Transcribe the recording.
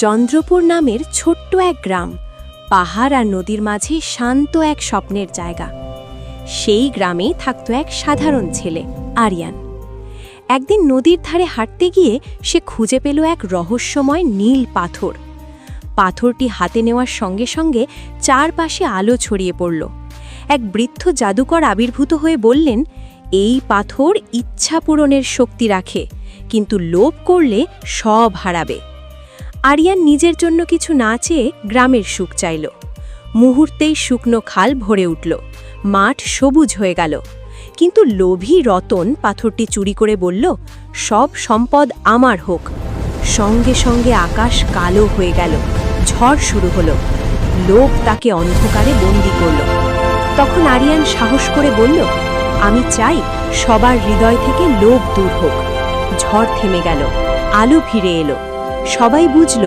চন্দ্রপুর নামের ছোট্ট এক গ্রাম, পাহাড় আর নদীর মাঝে শান্ত এক স্বপ্নের জায়গা। সেই গ্রামেই থাকত এক সাধারণ ছেলে, আরিয়ান। একদিন নদীর ধারে হাঁটতে গিয়ে সে খুঁজে পেল এক রহস্যময় নীল পাথর। পাথরটি হাতে নেওয়ার সঙ্গে সঙ্গে চারপাশে আলো ছড়িয়ে পড়ল। এক বৃদ্ধ জাদুকর আবির্ভূত হয়ে বললেন, এই পাথর ইচ্ছা পূরণের শক্তি রাখে, কিন্তু লোভ করলে সব হারাবে। আরিয়ান নিজের জন্য কিছু না চেয়ে গ্রামের সুখ চাইল। মুহূর্তেই শুকনো খাল ভরে উঠল, মাঠ সবুজ হয়ে গেল। কিন্তু লোভী রতন পাথরটি চুরি করে বলল, সব সম্পদ আমার হোক। সঙ্গে সঙ্গে আকাশ কালো হয়ে গেল, ঝড় শুরু হলো। লোভ তাকে অন্ধকারে বন্দি করল। তখন আরিয়ান সাহস করে বলল, আমি চাই সবার হৃদয় থেকে লোভ দূর হোক। ঝড় থেমে গেল, আলো ফিরে এলো। সবাই বুঝল